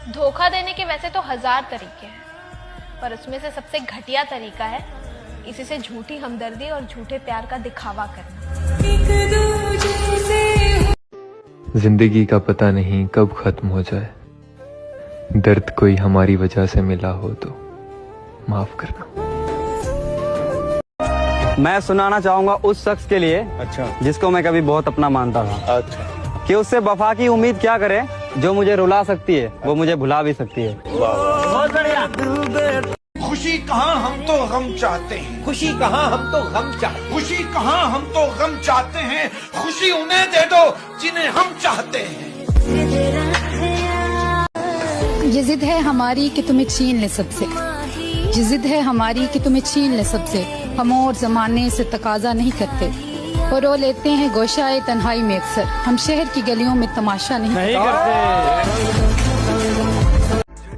धोखा देने के वैसे तो 1000 तरीके हैं, पर उसमें से सबसे घटिया तरीका है इसी से झूठी हमदर्दी और झूठे प्यार का दिखावा करना। जिंदगी का पता नहीं कब खत्म हो जाए, दर्द कोई हमारी वजह से मिला हो तो माफ करना। मैं सुनाना चाहूंगा उस शख्स के लिए, अच्छा, जिसको मैं कभी बहुत अपना मानता था, अच्छा, कि उससे वफा की उम्मीद क्या करे जो मुझे रुला सकती है वो मुझे भुला भी सकती है। बहुत बढ़िया। खुशी कहाँ हम तो गम चाहते हैं, खुशी कहाँ हम तो गम चाहते, खुशी कहाँ हम तो गम चाहते हैं, खुशी उन्हें दे दो जिन्हें हम चाहते हैं। ये जिद है हमारी कि तुम्हें छीन ले सबसे, ये जिद है हमारी कि तुम्हें छीन ले सबसे। हम और जमाने से तकाजा नहीं करते और रो लेते हैं गोशाए तन्हाई में अक्सर। हम शहर की गलियों में तमाशा नहीं करते।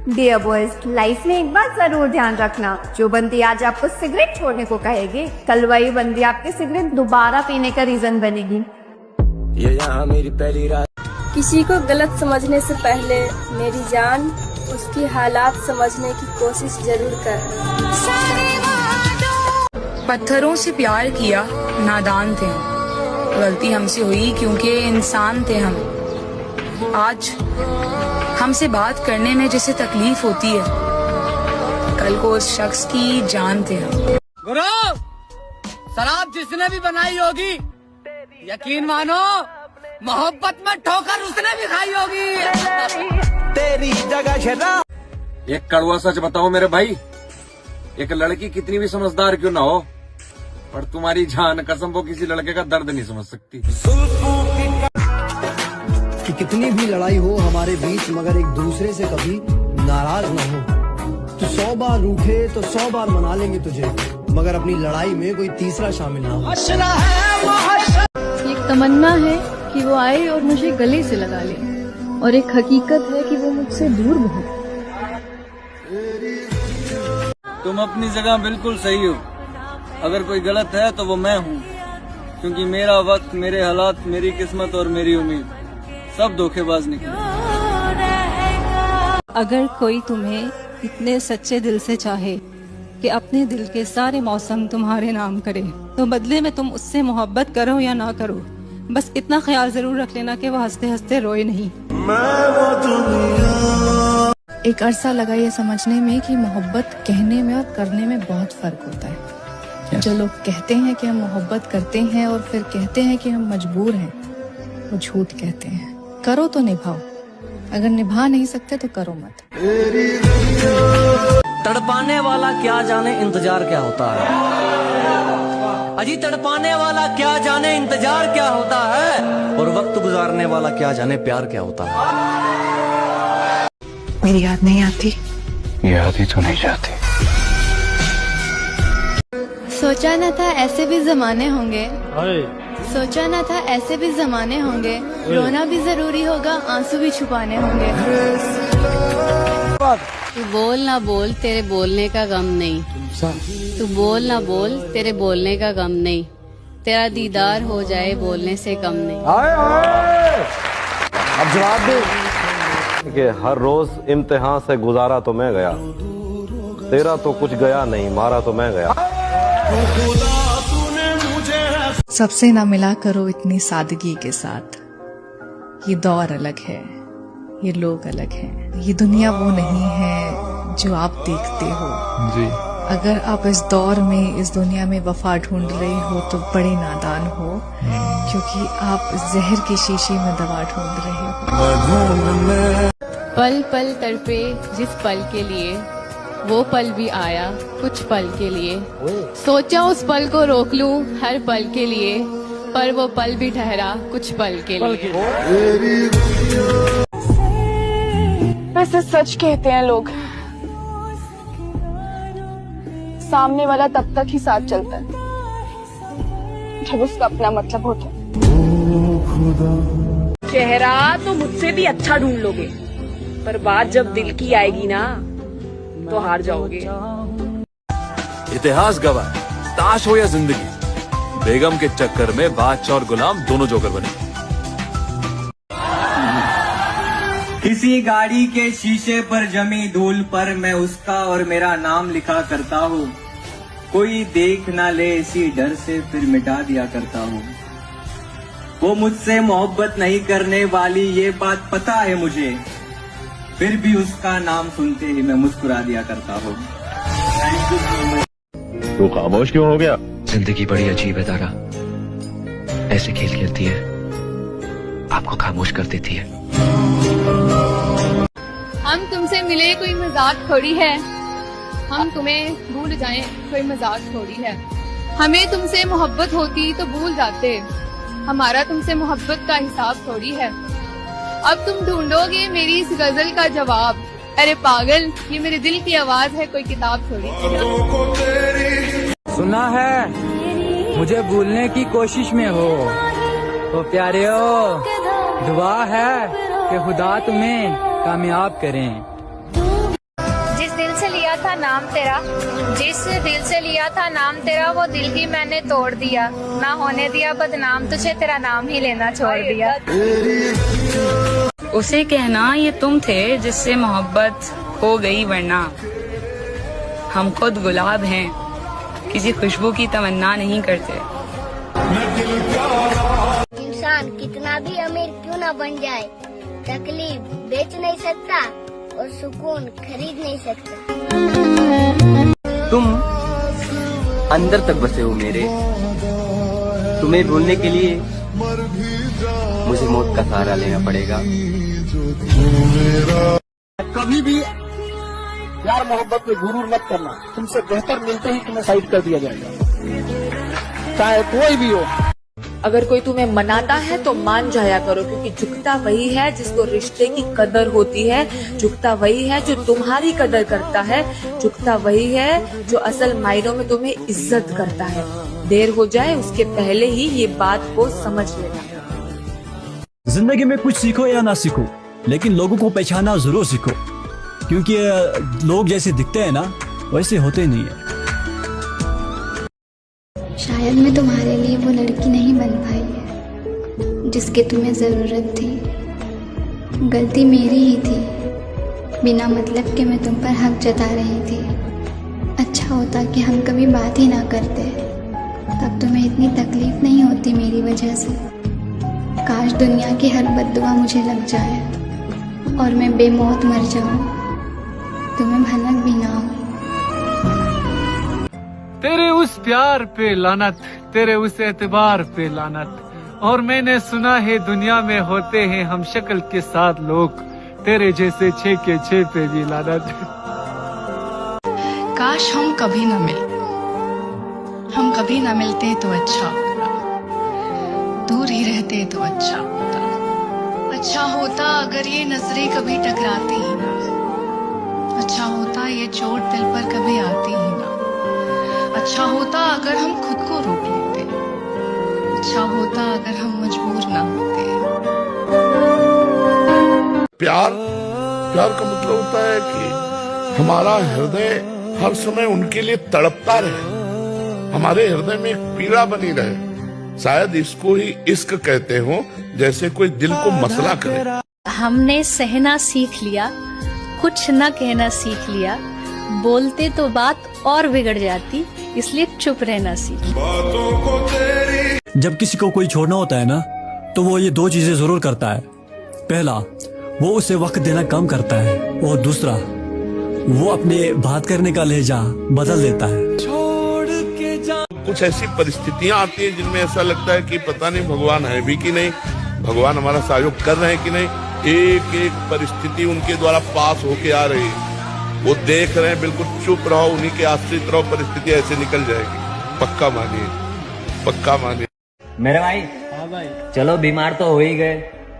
डियर बॉयज, लाइफ में एक बात जरूर ध्यान रखना, जो बंदी आज आपको सिगरेट छोड़ने को कहेगी, कल वही बंदी आपके सिगरेट दोबारा पीने का रीजन बनेगी। ये यहाँ मेरी पहली रात। किसी को गलत समझने से पहले मेरी जान उसकी हालात समझने की कोशिश जरूर कर। पत्थरों से प्यार किया, नादान थे हम, गलती हमसे हुई क्योंकि इंसान थे हम। आज हमसे बात करने में जिसे तकलीफ होती है, कल को उस शख्स की जान थे हम। गुरु, शराब जिसने भी बनाई होगी, यकीन मानो मोहब्बत में ठोकर उसने भी खाई होगी। तेरी जगह शराब। एक कड़वा सच बताओ मेरे भाई, एक लड़की कितनी भी समझदार क्यों ना हो, पर तुम्हारी जान कसम वो किसी लड़के का दर्द नहीं समझ सकती। कि कितनी भी लड़ाई हो हमारे बीच, मगर एक दूसरे से कभी नाराज न हो। तो 100 बार रूठे तो 100 बार मना लेंगे तुझे, मगर अपनी लड़ाई में कोई तीसरा शामिल ना हो। एक तमन्ना है कि वो आए और मुझे गले से लगा ले, और एक हकीकत है कि वो मुझसे दूर बहुत। तुम अपनी जगह बिल्कुल सही हो, अगर कोई गलत है तो वो मैं हूँ, क्योंकि मेरा वक्त, मेरे हालात, मेरी किस्मत और मेरी उम्मीद सब धोखेबाज निकले। अगर कोई तुम्हें इतने सच्चे दिल से चाहे कि अपने दिल के सारे मौसम तुम्हारे नाम करे, तो बदले में तुम उससे मोहब्बत करो या ना करो, बस इतना ख्याल जरूर रख लेना कि वो हंसते हंसते रोए नहीं। एक अरसा लगा ये समझने में कि मोहब्बत कहने में और करने में बहुत फर्क होता है। जो लोग कहते हैं कि हम मोहब्बत करते हैं और फिर कहते हैं कि हम मजबूर हैं, वो झूठ कहते हैं। करो तो निभाओ, अगर निभा नहीं सकते तो करो मत। तड़पाने वाला क्या जाने इंतजार क्या होता है, अजी तड़पाने वाला क्या जाने इंतजार क्या होता है, और वक्त गुजारने वाला क्या जाने प्यार क्या होता है। मेरी याद नहीं आती, याद ही तो नहीं जाती। सोचा न था ऐसे भी जमाने होंगे, सोचा न था ऐसे भी जमाने होंगे, रोना भी जरूरी होगा, आंसू भी छुपाने होंगे। तू बोल ना बोल, तेरे बोलने का गम नहीं, तू बोल ना बोल, तेरे बोलने का गम नहीं, तेरा दीदार हो जाए बोलने से कम नहीं। अब जवाब दे कि हर रोज इम्तिहान से गुजारा तो मैं गया, तेरा तो कुछ गया नहीं, मारा तो मैं गया। सबसे ना मिला करो इतनी सादगी के साथ, ये दौर अलग है, ये लोग अलग हैं, ये दुनिया वो नहीं है जो आप देखते हो जी। अगर आप इस दौर में, इस दुनिया में वफा ढूंढ रहे हो तो बड़े नादान हो, क्योंकि आप जहर की शीशी में दवा ढूंढ रहे हो। पल पल तड़पे जिस पल के लिए, वो पल भी आया कुछ पल के लिए, सोचा उस पल को रोक लूं हर पल के लिए, पर वो पल भी ठहरा कुछ पल के लिए। वैसे सच कहते हैं लोग, सामने वाला तब तक ही साथ चलता है जब उसका अपना मतलब होता है। चेहरा तो मुझसे भी अच्छा ढूंढ लोगे, पर बात जब दिल की आएगी ना तो हार जाओगे। इतिहास गवाह, ताश हो या जिंदगी, बेगम के चक्कर में बादशाह और गुलाम दोनों जोकर बने। किसी गाड़ी के शीशे पर जमी धूल पर मैं उसका और मेरा नाम लिखा करता हूँ। कोई देख ना ले इसी डर से फिर मिटा दिया करता हूँ। वो मुझसे मोहब्बत नहीं करने वाली ये बात पता है मुझे, फिर भी उसका नाम सुनते ही मैं मुस्कुरा दिया करता हूँ। तू खामोश क्यों हो गया? जिंदगी बड़ी अजीब है तारा, ऐसे खेल खेलती है, आपको खामोश कर देती है। हम तुमसे मिले कोई मजाक थोड़ी है, हम तुम्हें भूल जाएं कोई मजाक थोड़ी है। हमें तुमसे मोहब्बत होती तो भूल जाते, हमारा तुमसे मोहब्बत का हिसाब थोड़ी है। अब तुम ढूंढोगे मेरी इस गजल का जवाब, अरे पागल ये मेरे दिल की आवाज है, कोई किताब थोड़ी। सुना है मुझे भूलने की कोशिश में हो, तो प्यारे हो दुआ है कि खुदा तुम्हें कामयाब करें। जिस दिल से लिया था नाम तेरा, जिस दिल से लिया था नाम तेरा, वो दिल ही मैंने तोड़ दिया, ना होने दिया बदनाम तुझे, तेरा नाम ही लेना छोड़ दिया। उसे कहना ये तुम थे जिससे मोहब्बत हो गई, वरना हम खुद गुलाब हैं, किसी खुशबू की तमन्ना नहीं करते। इंसान कितना भी अमीर क्यों ना बन जाए, तकलीफ बेच नहीं सकता और सुकून खरीद नहीं सकता। तुम अंदर तक बसे हो मेरे, तुम्हें भूलने के लिए मुझे मौत का सहारा लेना पड़ेगा। कभी भी प्यार मोहब्बत में गुरूर मत करना, तुमसे बेहतर मिलते ही तुम्हें साइड कर दिया जाएगा, चाहे कोई भी हो। अगर कोई तुम्हें मनाता है तो मान जाया करो, क्योंकि झुकता वही है जिसको रिश्ते की कदर होती है, झुकता वही है जो तुम्हारी कदर करता है, झुकता वही है जो असल मायनों में तुम्हें इज्जत करता है। देर हो जाए उसके पहले ही ये बात को समझ लेना। जिंदगी में कुछ सीखो या ना सीखो, लेकिन लोगों को पहचाना जरूर सीखो, क्योंकि लोग जैसे दिखते हैं ना वैसे होते नहीं है। शायद मैं तुम्हारे लिए वो लड़की नहीं बन पाई है जिसकी तुम्हें ज़रूरत थी। गलती मेरी ही थी, बिना मतलब के मैं तुम पर हक जता रही थी। अच्छा होता कि हम कभी बात ही ना करते, तब तुम्हें इतनी तकलीफ नहीं होती मेरी वजह से। काश दुनिया की हर बद्दुआ मुझे लग जाए और मैं बेमौत मर जाऊं, तुम्हें भनक भी ना हो। तेरे उस प्यार पे लानत, तेरे उस एतबार पे लानत, और मैंने सुना है दुनिया में होते हैं हम शक्ल के साथ लोग, तेरे जैसे 6 के 6 पे भी लानत। काश हम कभी न मिलते, हम कभी न मिलते तो अच्छा होता, दूर ही रहते तो अच्छा होता। अच्छा होता अगर ये नजरें कभी टकराती ही ना, अच्छा होता ये चोट दिल पर कभी आती ही ना। अच्छा होता अगर हम खुद को रोक लेते, अच्छा होता अगर हम मजबूर ना होते। प्यार का मतलब होता है कि हमारा हृदय हर समय उनके लिए तड़पता रहे, हमारे हृदय में एक पीड़ा बनी रहे। शायद इसको ही इश्क कहते हो, जैसे कोई दिल को मसला करे। हमने सहना सीख लिया, कुछ न कहना सीख लिया, बोलते तो बात और बिगड़ जाती, इसलिए चुप रहना सीख। जब किसी को कोई छोड़ना होता है ना, तो वो ये 2 चीजें जरूर करता है। पहला, वो उसे वक्त देना कम करता है, और दूसरा, वो अपने बात करने का लहजा बदल देता है। कुछ ऐसी परिस्थितियां आती हैं जिनमें ऐसा लगता है कि पता नहीं भगवान है भी कि नहीं, भगवान हमारा सहयोग कर रहे हैं कि नहीं। एक एक परिस्थिति उनके द्वारा पास होके आ रही है, वो देख रहे हैं, बिल्कुल चुप रहो, उन्हीं के आश्रित रहो, परिस्थिति ऐसे निकल जाएगी। पक्का मानिए, पक्का मानिए। मेरे भाई, हाँ भाई, चलो बीमार तो हो ही गए,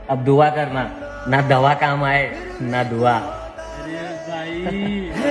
अब दुआ करना, ना दवा काम आए ना दुआ। अरे भाई